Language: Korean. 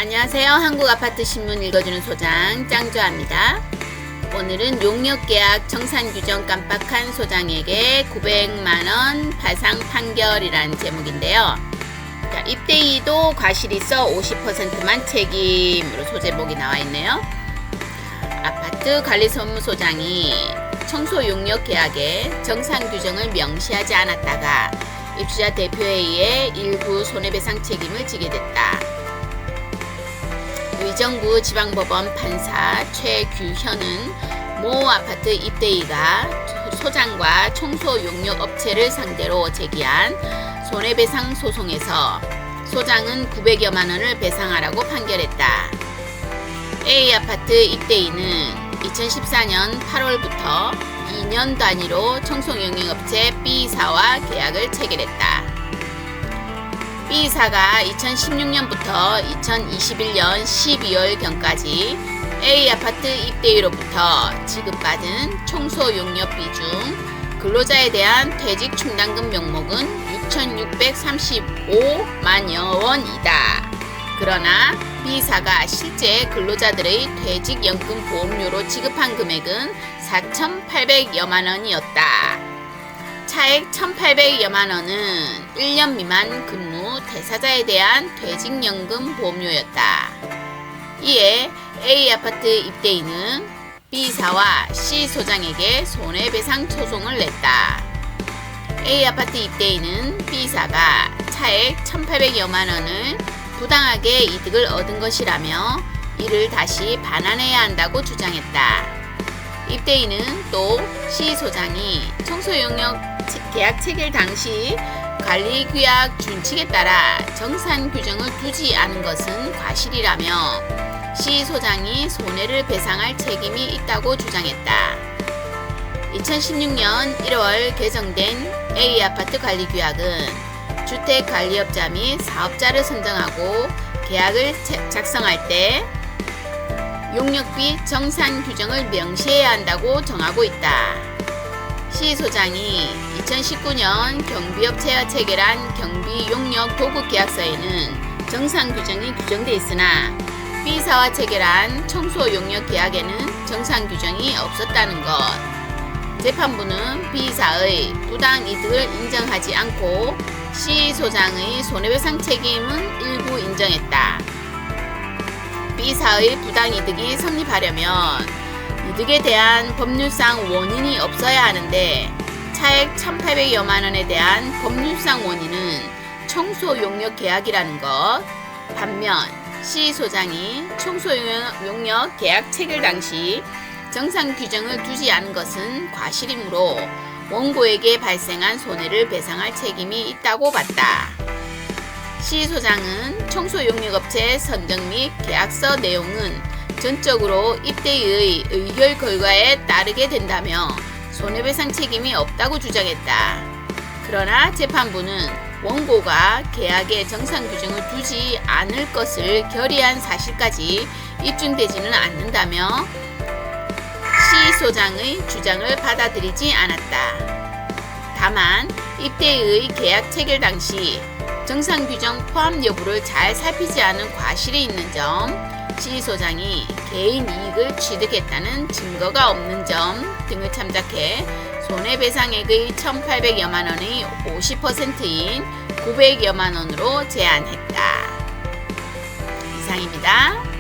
안녕하세요. 한국아파트신문 읽어주는 소장 짱조아입니다. 오늘은 용역계약 정산규정 깜빡한 소장에게 900만원 발상 판결이라는 제목인데요. 입대이도 과실이 있어 50%만 책임으로 소제목이 나와있네요. 아파트 관리소무소장이 청소용역계약에 정산규정을 명시하지 않았다가 입주자 대표회의에 일부 손해배상 책임을 지게 됐다. 의정부 지방법원 판사 최규현은 모 아파트 입대이가 소장과 청소용역업체를 상대로 제기한 손해배상 소송에서 소장은 900여만 원을 배상하라고 판결했다. A 아파트 입대이는 2014년 8월부터 2년 단위로 청소용역업체 B사와 계약을 체결했다. B사가 2016년부터 2021년 12월경까지 A 아파트 입대위로부터 지급받은 청소용역비 중 근로자에 대한 퇴직 충당금 명목은 6,635만여 원이다. 그러나 B사가 실제 근로자들의 퇴직연금 보험료로 지급한 금액은 4,800여만 원이었다. 차액 1,800여만 원은 1년 미만 근무 대사자에 대한 퇴직연금 보험료였다. 이에 A 아파트 입대인은 B사와 C 소장에게 손해배상 소송을 냈다. A 아파트 입대인은 B사가 차액 1,800여만 원을 부당하게 이득을 얻은 것이라며 이를 다시 반환해야 한다고 주장했다. 입대인은 또 C 소장이 청소용역 계약 체결 당시 관리규약 준칙에 따라 정산 규정을 두지 않은 것은 과실이라며 C 소장이 손해를 배상할 책임이 있다고 주장했다. 2016년 1월 개정된 A 아파트 관리규약은 주택관리업자 및 사업자를 선정하고 계약을 작성할 때 용역비 정산 규정을 명시해야 한다고 정하고 있다. C 소장이 2019년 경비업체와 체결한 경비용역 도급계약서에는 정산 규정이 규정돼 있으나 B사와 체결한 청소용역 계약에는 정산 규정이 없었다는 것. 재판부는 B사의 부당 이득을 인정하지 않고 C 소장의 손해배상 책임은 일부 인정했다. B사의 부당 이득이 성립하려면 이득에 대한 법률상 원인이 없어야 하는데 차액 1,800여만 원에 대한 법률상 원인은 청소용역 계약이라는 것. 반면 C 소장이 청소용역 계약 체결 당시 정산 규정을 두지 않은 것은 과실이므로 원고에게 발생한 손해를 배상할 책임이 있다고 봤다. C 소장은 청소용역업체 선정 및 계약서 내용은 전적으로 입대의 의결 결과에 따르게 된다며 손해배상 책임이 없다고 주장했다. 그러나 재판부는 원고가 계약에 정산 규정을 두지 않을 것을 결의한 사실까지 입증되지는 않는다며 C 소장의 주장을 받아들이지 않았다. 다만 입대의 계약 체결 당시 정산 규정 포함 여부를 잘 살피지 않은 과실이 있는 점, C 소장이 개인 이익을 취득했다는 증거가 없는 점 등을 참작해 손해배상액의 1,800여만 원의 50%인 900여만 원으로 제한했다. 이상입니다.